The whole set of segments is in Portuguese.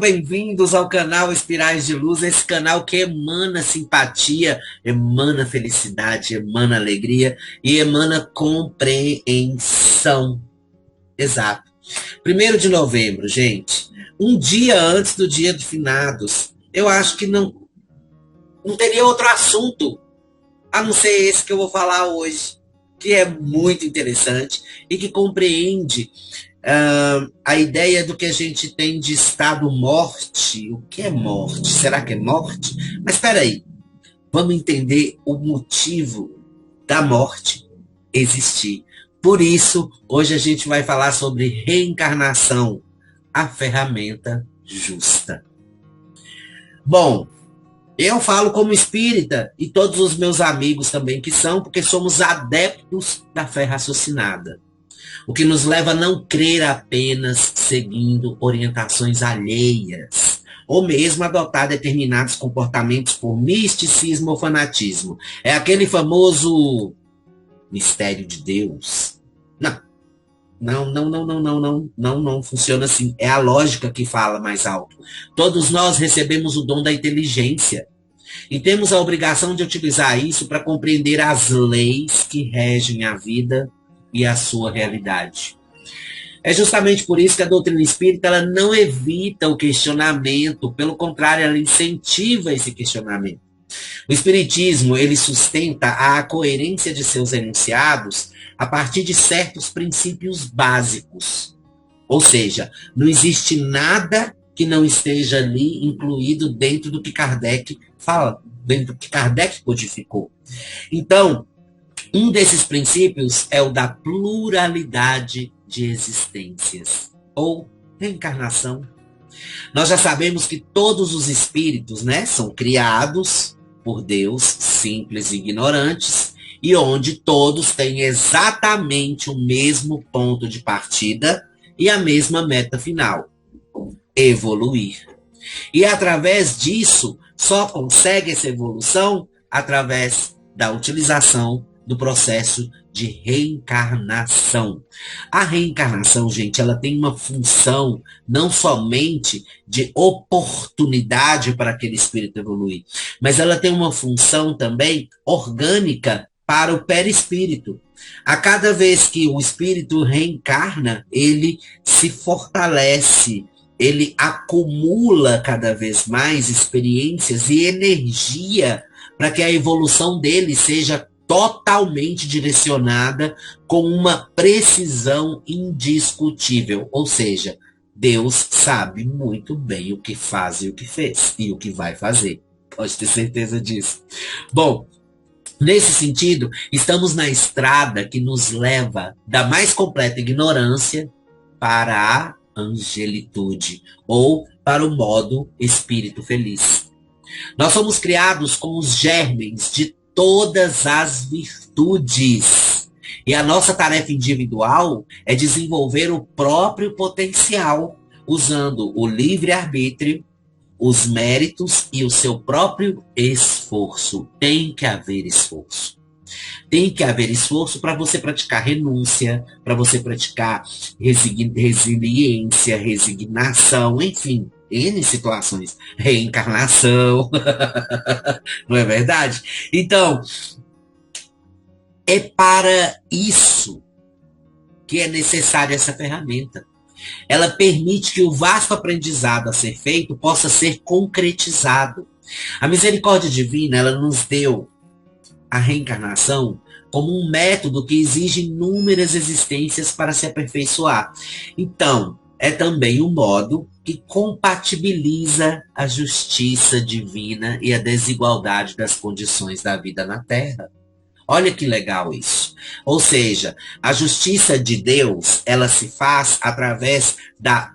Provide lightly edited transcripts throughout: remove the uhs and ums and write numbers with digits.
bem-vindos ao canal Espirais de Luz, esse canal que emana simpatia, emana felicidade, emana alegria e emana compreensão. Exato. 1º de novembro, gente, um dia antes do dia de finados, eu acho que não teria outro assunto a não ser esse que eu vou falar hoje, que é muito interessante e que compreende a ideia do que a gente tem de estado-morte. O que é morte? Será que é morte? Mas espera aí, vamos entender o motivo da morte existir. Por isso, hoje a gente vai falar sobre reencarnação, a ferramenta justa. Bom, eu falo como espírita e todos os meus amigos também que são, porque somos adeptos da fé raciocinada. O que nos leva a não crer apenas seguindo orientações alheias, ou mesmo adotar determinados comportamentos por misticismo ou fanatismo. É aquele famoso mistério de Deus. Não funciona assim. É a lógica que fala mais alto. Todos nós recebemos o dom da inteligência e temos a obrigação de utilizar isso para compreender as leis que regem a vida e a sua realidade. É justamente por isso que a doutrina espírita ela não evita o questionamento, pelo contrário, ela incentiva esse questionamento. O espiritismo, ele sustenta a coerência de seus enunciados a partir de certos princípios básicos. Ou seja, não existe nada que não esteja ali incluído dentro do que Kardec fala, dentro do que Kardec codificou. Então, um desses princípios é o da pluralidade de existências, ou reencarnação. Nós já sabemos que todos os espíritos, são criados por Deus, simples e ignorantes, e onde todos têm exatamente o mesmo ponto de partida e a mesma meta final: evoluir. E através disso, só consegue essa evolução através da utilização do processo de reencarnação. A reencarnação, gente, ela tem uma função não somente de oportunidade para aquele espírito evoluir, mas ela tem uma função também orgânica para o perispírito. A cada vez que o espírito reencarna, ele se fortalece, ele acumula cada vez mais experiências e energia para que a evolução dele seja totalmente direcionada com uma precisão indiscutível. Ou seja, Deus sabe muito bem o que faz e o que fez e o que vai fazer. Pode ter certeza disso. Bom, nesse sentido, estamos na estrada que nos leva da mais completa ignorância para a angelitude, ou para o modo espírito feliz. Nós somos criados com os germens de todas as virtudes. E a nossa tarefa individual é desenvolver o próprio potencial, usando o livre-arbítrio, os méritos e o seu próprio esforço. Tem que haver esforço. Tem que haver esforço para você praticar renúncia, para você praticar resiliência, resignação, enfim, N situações, reencarnação, não é verdade? Então, é para isso que é necessária essa ferramenta. Ela permite que o vasto aprendizado a ser feito possa ser concretizado. A misericórdia divina, ela nos deu a reencarnação como um método que exige inúmeras existências para se aperfeiçoar. Então, é também um modo que compatibiliza a justiça divina e a desigualdade das condições da vida na Terra. Olha que legal isso. Ou seja, a justiça de Deus, ela se faz através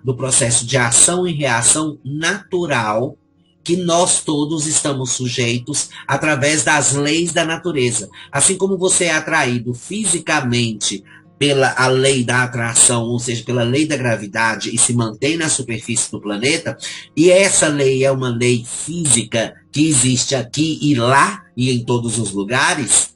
do processo de ação e reação natural que nós todos estamos sujeitos através das leis da natureza. Assim como você é atraído fisicamente pela a lei da atração, ou seja, pela lei da gravidade, e se mantém na superfície do planeta, e essa lei é uma lei física que existe aqui e lá e em todos os lugares,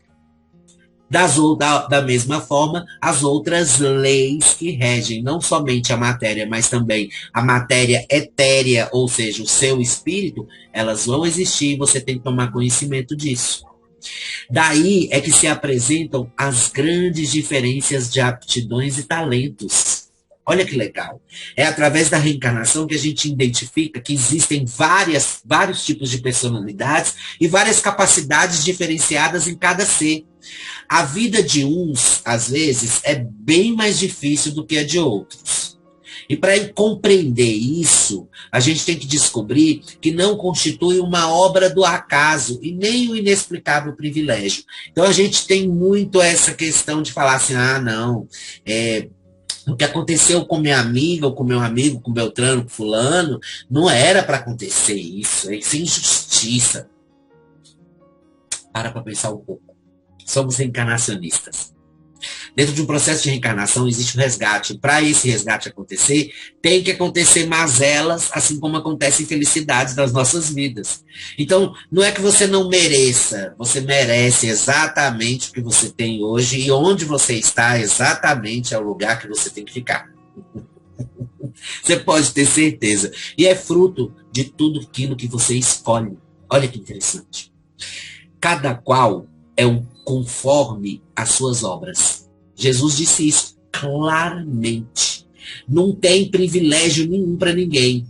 Da mesma forma, as outras leis que regem não somente a matéria, mas também a matéria etérea, ou seja, o seu espírito, elas vão existir e você tem que tomar conhecimento disso. Daí é que se apresentam as grandes diferenças de aptidões e talentos. Olha que legal. É através da reencarnação que a gente identifica que existem vários tipos de personalidades e várias capacidades diferenciadas em cada ser. A vida de uns, às vezes, é bem mais difícil do que a de outros. E para compreender isso, a gente tem que descobrir que não constitui uma obra do acaso e nem um inexplicável privilégio. Então a gente tem muito essa questão de falar assim, não, o que aconteceu com minha amiga, ou com meu amigo, com Beltrano, com fulano, não era para acontecer isso, é injustiça. Para pensar um pouco. Somos reencarnacionistas. Dentro de um processo de reencarnação existe um resgate. Para esse resgate acontecer, tem que acontecer mazelas, assim como acontecem felicidades das nossas vidas. Então, não é que você não mereça, você merece exatamente o que você tem hoje e onde você está exatamente é o lugar que você tem que ficar. Você pode ter certeza. E é fruto de tudo aquilo que você escolhe. Olha que interessante. Cada qual é um conforme as suas obras. Jesus disse isso claramente. Não tem privilégio nenhum para ninguém.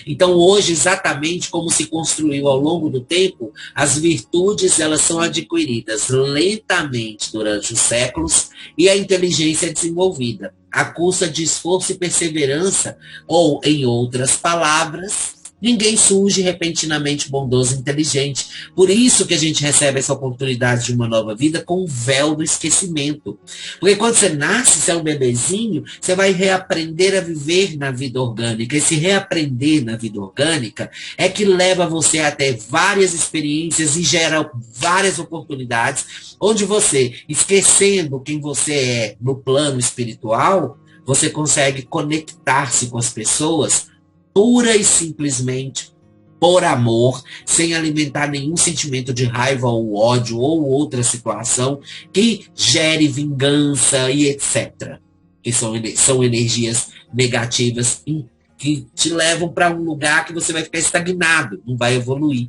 Então, hoje, exatamente como se construiu ao longo do tempo, as virtudes elas são adquiridas lentamente durante os séculos e a inteligência é desenvolvida, à custa de esforço e perseverança, ou, em outras palavras, ninguém surge repentinamente bondoso e inteligente. Por isso que a gente recebe essa oportunidade de uma nova vida com o véu do esquecimento. Porque quando você nasce, você é um bebezinho, você vai reaprender a viver na vida orgânica. Esse reaprender na vida orgânica é que leva você a ter várias experiências e gera várias oportunidades, onde você, esquecendo quem você é no plano espiritual, você consegue conectar-se com as pessoas pura e simplesmente por amor, sem alimentar nenhum sentimento de raiva ou ódio ou outra situação que gere vingança e etc. Que são energias negativas que te levam para um lugar que você vai ficar estagnado, não vai evoluir.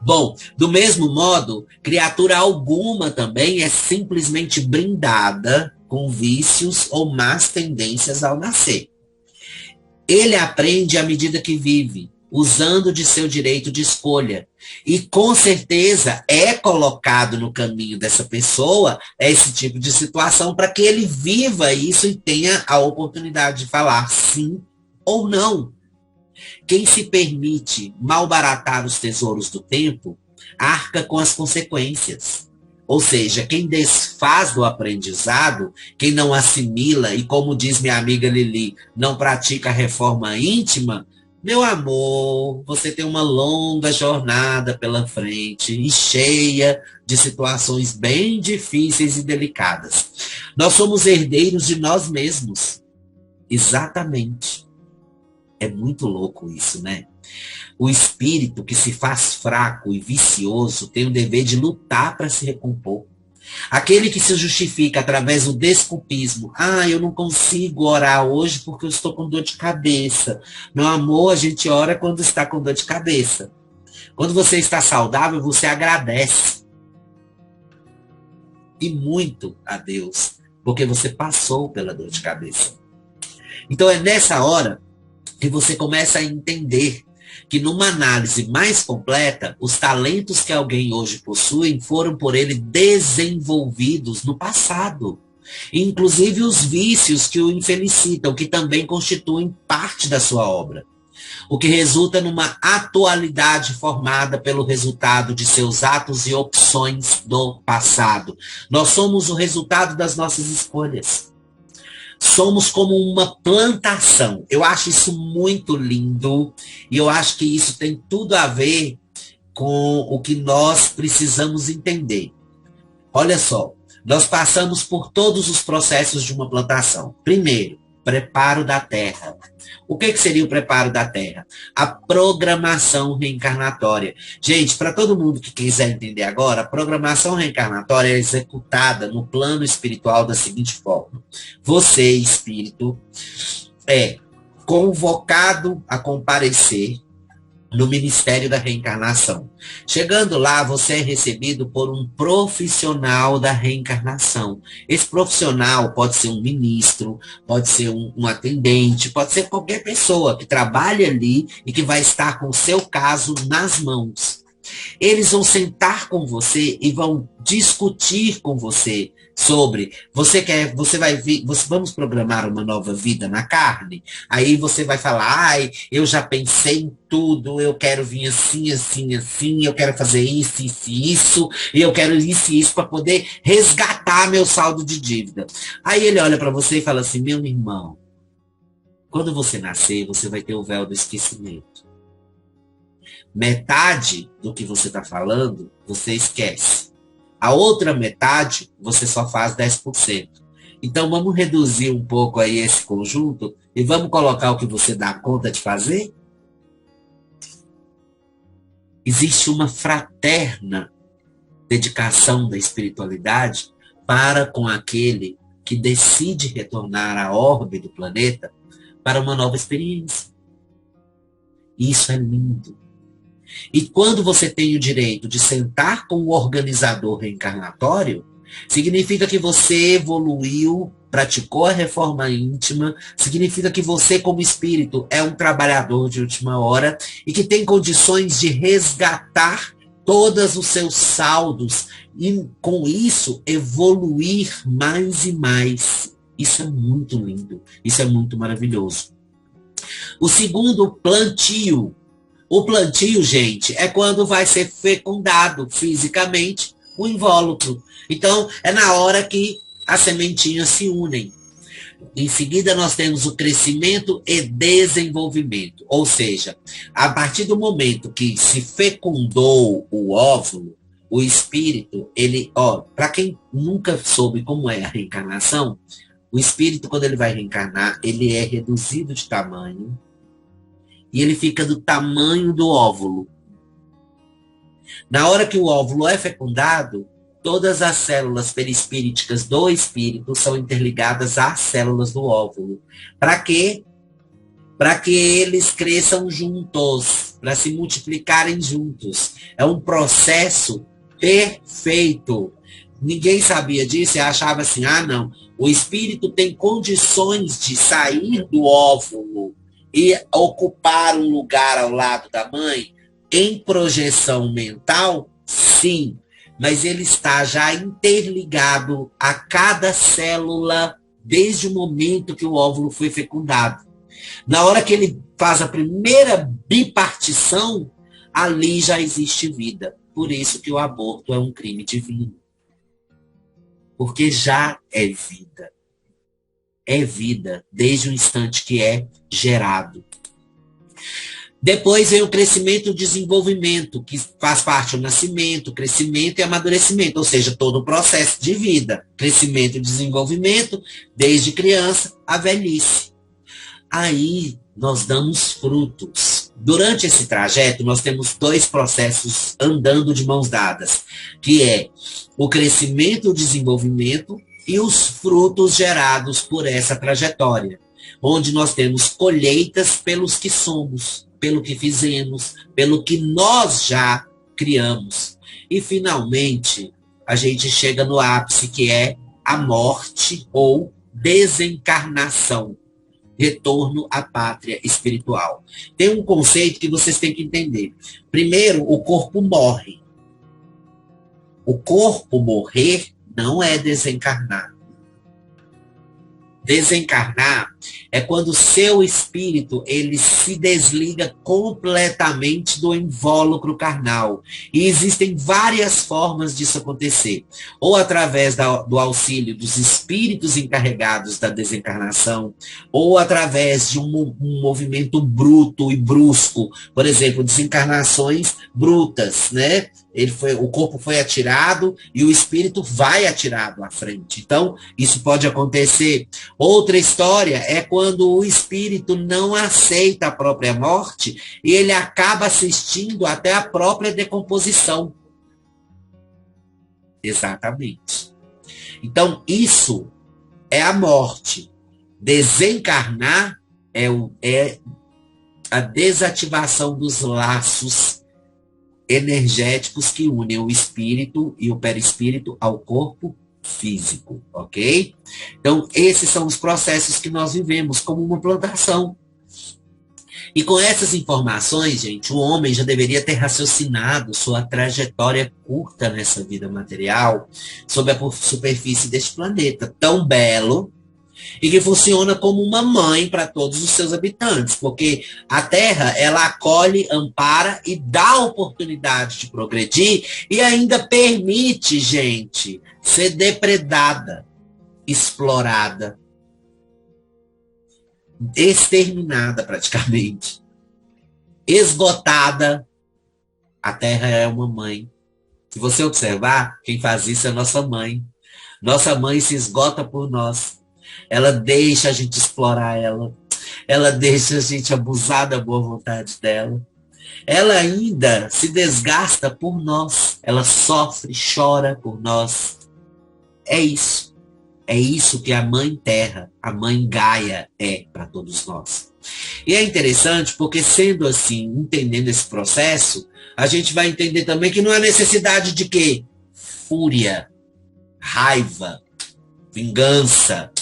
Bom, do mesmo modo, criatura alguma também é simplesmente brindada com vícios ou más tendências ao nascer. Ele aprende à medida que vive, usando de seu direito de escolha. E com certeza é colocado no caminho dessa pessoa esse tipo de situação para que ele viva isso e tenha a oportunidade de falar sim ou não. Quem se permite malbaratar os tesouros do tempo, arca com as consequências. Ou seja, quem desfaz do aprendizado, quem não assimila e, como diz minha amiga Lili, não pratica a reforma íntima, meu amor, você tem uma longa jornada pela frente e cheia de situações bem difíceis e delicadas. Nós somos herdeiros de nós mesmos. Exatamente. É muito louco isso, né? O espírito que se faz fraco e vicioso tem o dever de lutar para se recompor. Aquele que se justifica através do desculpismo. Eu não consigo orar hoje porque eu estou com dor de cabeça. Meu amor, a gente ora quando está com dor de cabeça. Quando você está saudável, você agradece. E muito a Deus, porque você passou pela dor de cabeça. Então é nessa hora que você começa a entender que numa análise mais completa, os talentos que alguém hoje possui foram por ele desenvolvidos no passado. Inclusive os vícios que o infelicitam, que também constituem parte da sua obra. O que resulta numa atualidade formada pelo resultado de seus atos e opções do passado. Nós somos o resultado das nossas escolhas. Somos como uma plantação. Eu acho isso muito lindo e eu acho que isso tem tudo a ver com o que nós precisamos entender. Olha só, nós passamos por todos os processos de uma plantação. Primeiro, preparo da Terra. O que seria o preparo da Terra? A programação reencarnatória. Gente, para todo mundo que quiser entender agora, a programação reencarnatória é executada no plano espiritual da seguinte forma. Você, espírito, é convocado a comparecer no Ministério da Reencarnação. Chegando lá, você é recebido por um profissional da reencarnação. Esse profissional pode ser um ministro, pode ser um atendente, pode ser qualquer pessoa que trabalhe ali e que vai estar com o seu caso nas mãos. Eles vão sentar com você e vão discutir com você sobre, vamos programar uma nova vida na carne? Aí você vai falar, eu já pensei em tudo, eu quero vir assim, assim, assim, eu quero fazer isso, isso, isso, e eu quero isso e isso para poder resgatar meu saldo de dívida. Aí ele olha para você e fala assim, meu irmão, quando você nascer, você vai ter o véu do esquecimento. Metade do que você está falando, você esquece. A outra metade, você só faz 10%. Então, vamos reduzir um pouco aí esse conjunto e vamos colocar o que você dá conta de fazer? Existe uma fraterna dedicação da espiritualidade para com aquele que decide retornar à órbita do planeta para uma nova experiência. Isso é lindo. E quando você tem o direito de sentar com o organizador reencarnatório, significa que você evoluiu, praticou a reforma íntima, significa que você, como espírito, é um trabalhador de última hora e que tem condições de resgatar todos os seus saldos e, com isso, evoluir mais e mais. Isso é muito lindo, isso é muito maravilhoso. O segundo, plantio. O plantio, gente, é quando vai ser fecundado fisicamente o invólucro. Então, é na hora que as sementinhas se unem. Em seguida, nós temos o crescimento e desenvolvimento. Ou seja, a partir do momento que se fecundou o óvulo, o espírito, para quem nunca soube como é a reencarnação, o espírito, quando ele vai reencarnar, ele é reduzido de tamanho, e ele fica do tamanho do óvulo. Na hora que o óvulo é fecundado, todas as células perispíriticas do espírito são interligadas às células do óvulo. Para quê? Para que eles cresçam juntos, para se multiplicarem juntos. É um processo perfeito. Ninguém sabia disso e achava assim, não, o espírito tem condições de sair do óvulo e ocupar um lugar ao lado da mãe, em projeção mental, sim, mas ele está já interligado a cada célula desde o momento que o óvulo foi fecundado. Na hora que ele faz a primeira bipartição, ali já existe vida. Por isso que o aborto é um crime divino. Porque já é vida. É vida desde o instante que é gerado. Depois vem o crescimento e o desenvolvimento, que faz parte do nascimento, crescimento e amadurecimento, ou seja, todo o processo de vida. Crescimento e desenvolvimento, desde criança à velhice. Aí nós damos frutos. Durante esse trajeto, nós temos dois processos andando de mãos dadas, que é o crescimento e o desenvolvimento, e os frutos gerados por essa trajetória, onde nós temos colheitas pelos que somos, pelo que fizemos, pelo que nós já criamos. E, finalmente, a gente chega no ápice, que é a morte ou desencarnação, retorno à pátria espiritual. Tem um conceito que vocês têm que entender. Primeiro, o corpo morre. O corpo morrer não é desencarnar. Desencarnar é quando o seu espírito ele se desliga completamente do invólucro carnal. E existem várias formas disso acontecer. Ou através do auxílio dos espíritos encarregados da desencarnação, ou através de um movimento bruto e brusco. Por exemplo, desencarnações brutas, né? O corpo foi atirado e o espírito vai atirado à frente. Então, isso pode acontecer. Outra história é quando o espírito não aceita a própria morte e ele acaba assistindo até a própria decomposição. Exatamente. Então, isso é a morte. Desencarnar é a desativação dos laços energéticos que unem o espírito e o perispírito ao corpo físico, ok? Então, esses são os processos que nós vivemos como uma plantação. E com essas informações, gente, o homem já deveria ter raciocinado sua trajetória curta nessa vida material sobre a superfície deste planeta tão belo e que funciona como uma mãe para todos os seus habitantes, porque a Terra, ela acolhe, ampara e dá oportunidade de progredir e ainda permite, gente, ser depredada, explorada, exterminada praticamente, esgotada. A Terra é uma mãe. Se você observar, quem faz isso é nossa mãe. Nossa mãe se esgota por nós. Ela deixa a gente explorar ela. Ela deixa a gente abusar da boa vontade dela. Ela ainda se desgasta por nós. Ela sofre, chora por nós. É isso. É isso que a Mãe Terra, a Mãe Gaia é para todos nós. E é interessante porque, sendo assim, entendendo esse processo, a gente vai entender também que não há necessidade de quê? Fúria, raiva, vingança,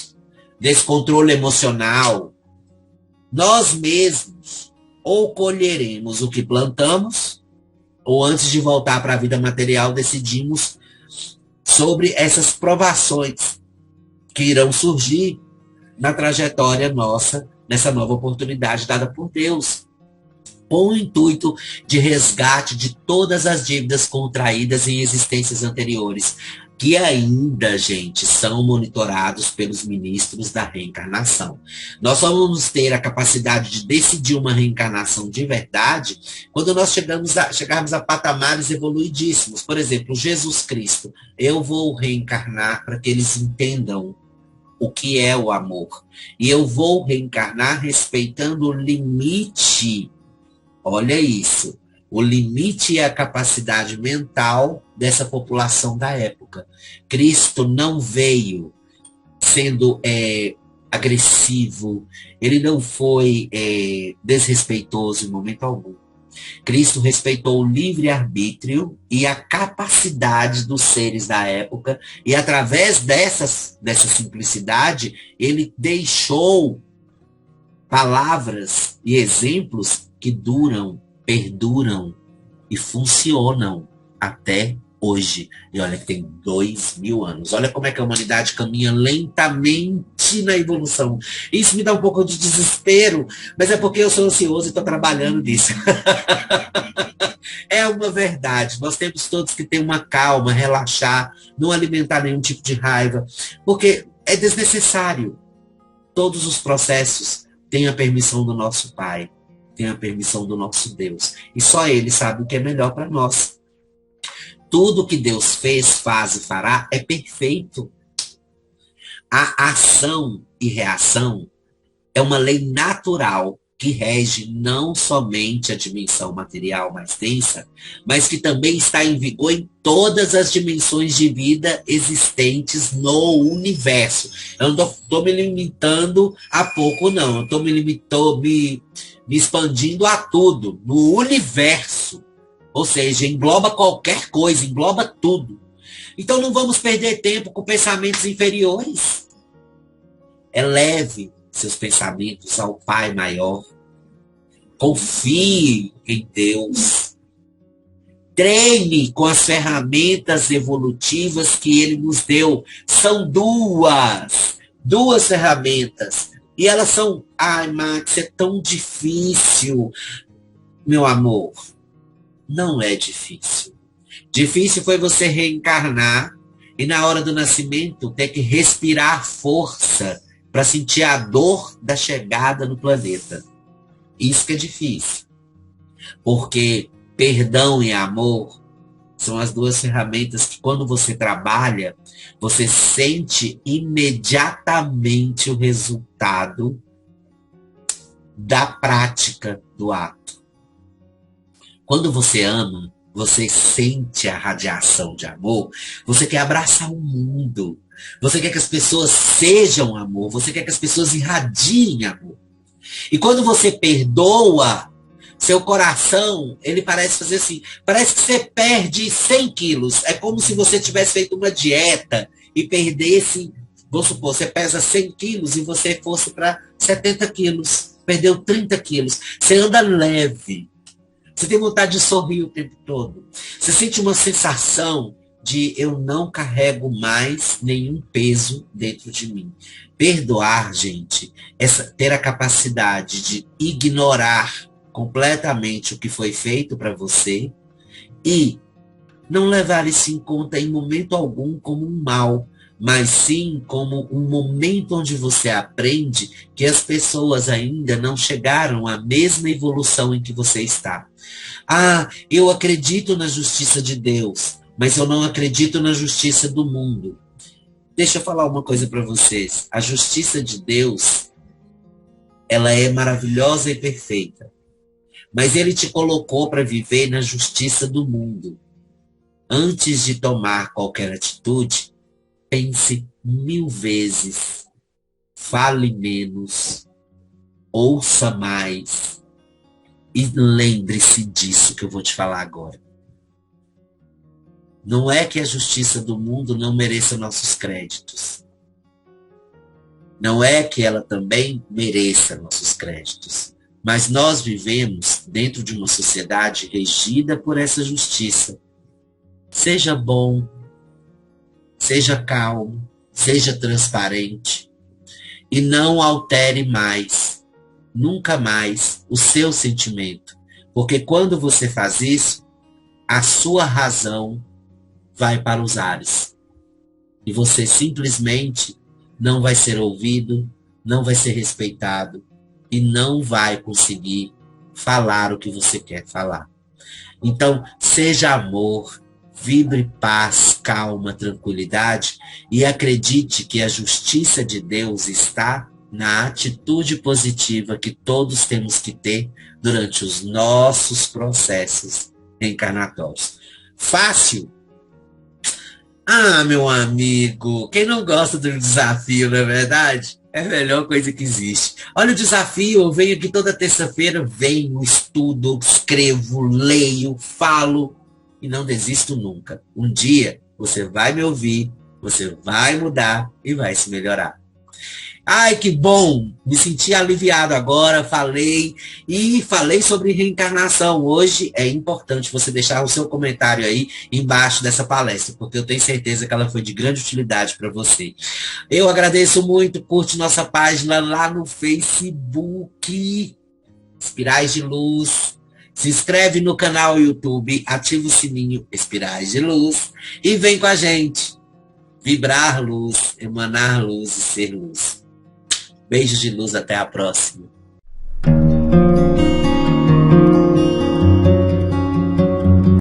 descontrole emocional. Nós mesmos ou colheremos o que plantamos, ou antes de voltar para a vida material, decidimos sobre essas provações que irão surgir na trajetória nossa, nessa nova oportunidade dada por Deus, com o intuito de resgate de todas as dívidas contraídas em existências anteriores, que ainda, gente, são monitorados pelos ministros da reencarnação. Nós só vamos ter a capacidade de decidir uma reencarnação de verdade quando nós chegarmos a patamares evoluidíssimos. Por exemplo, Jesus Cristo. Eu vou reencarnar para que eles entendam o que é o amor. E eu vou reencarnar respeitando o limite. Olha isso. O limite e a capacidade mental dessa população da época. Cristo não veio sendo agressivo, ele não foi desrespeitoso em momento algum. Cristo respeitou o livre-arbítrio e a capacidade dos seres da época, e através dessa simplicidade, ele deixou palavras e exemplos que duram, perduram e funcionam até hoje. E olha que tem 2000 anos. Olha como é que a humanidade caminha lentamente na evolução. Isso me dá um pouco de desespero, mas é porque eu sou ansioso e estou trabalhando nisso. É uma verdade. Nós temos todos que ter uma calma, relaxar, não alimentar nenhum tipo de raiva, porque é desnecessário. Todos os processos têm a permissão do nosso Pai, tem a permissão do nosso Deus. E só Ele sabe o que é melhor para nós. Tudo que Deus fez, faz e fará é perfeito. A ação e reação é uma lei natural que rege não somente a dimensão material mais densa, mas que também está em vigor em todas as dimensões de vida existentes no universo. Eu não estou me limitando a pouco, não. Eu estou me expandindo a tudo, no universo. Ou seja, engloba qualquer coisa, engloba tudo. Então não vamos perder tempo com pensamentos inferiores. Eleve seus pensamentos ao Pai maior. Confie em Deus. Treine com as ferramentas evolutivas que Ele nos deu. São duas ferramentas. E elas são, ai, Max, é tão difícil. Meu amor, não é difícil. Difícil foi você reencarnar e na hora do nascimento ter que respirar força para sentir a dor da chegada no planeta. Isso que é difícil. Porque perdão e amor São as duas ferramentas que, quando você trabalha, você sente imediatamente o resultado da prática do ato. Quando você ama, você sente a radiação de amor, você quer abraçar o mundo, você quer que as pessoas sejam amor, você quer que as pessoas irradiem amor. E quando você perdoa, seu coração, ele parece fazer assim, parece que você perde 100 quilos. É como se você tivesse feito uma dieta e perdesse, vamos supor, você pesa 100 quilos e você fosse para 70 quilos. Perdeu 30 quilos. Você anda leve. Você tem vontade de sorrir o tempo todo. Você sente uma sensação de eu não carrego mais nenhum peso dentro de mim. Perdoar, gente, ter a capacidade de ignorar completamente o que foi feito para você e não levar isso em conta em momento algum como um mal, mas sim como um momento onde você aprende que as pessoas ainda não chegaram à mesma evolução em que você está. Ah, eu acredito na justiça de Deus, mas eu não acredito na justiça do mundo. Deixa eu falar uma coisa para vocês. A justiça de Deus, ela é maravilhosa e perfeita. Mas ele te colocou para viver na justiça do mundo. Antes de tomar qualquer atitude, pense 1000 vezes. Fale menos. Ouça mais. E lembre-se disso que eu vou te falar agora. Não é que a justiça do mundo não mereça nossos créditos. Não é que ela também mereça nossos créditos. Mas nós vivemos dentro de uma sociedade regida por essa justiça. Seja bom, seja calmo, seja transparente. E não altere mais, nunca mais, o seu sentimento. Porque quando você faz isso, a sua razão vai para os ares. E você simplesmente não vai ser ouvido, não vai ser respeitado e não vai conseguir falar o que você quer falar. Então, seja amor, vibre paz, calma, tranquilidade e acredite que a justiça de Deus está na atitude positiva que todos temos que ter durante os nossos processos reencarnatórios. Fácil? Ah, meu amigo, quem não gosta do desafio, não é verdade? É a melhor coisa que existe. Olha o desafio, eu venho aqui toda terça-feira, venho, estudo, escrevo, leio, falo e não desisto nunca. Um dia você vai me ouvir, você vai mudar e vai se melhorar. Ai, que bom! Me senti aliviado agora, falei sobre reencarnação. Hoje é importante você deixar o seu comentário aí embaixo dessa palestra, porque eu tenho certeza que ela foi de grande utilidade para você. Eu agradeço muito, curte nossa página lá no Facebook, Espirais de Luz. Se inscreve no canal YouTube, ativa o sininho Espirais de Luz e vem com a gente. Vibrar luz, emanar luz e ser luz. Beijos de luz, até a próxima.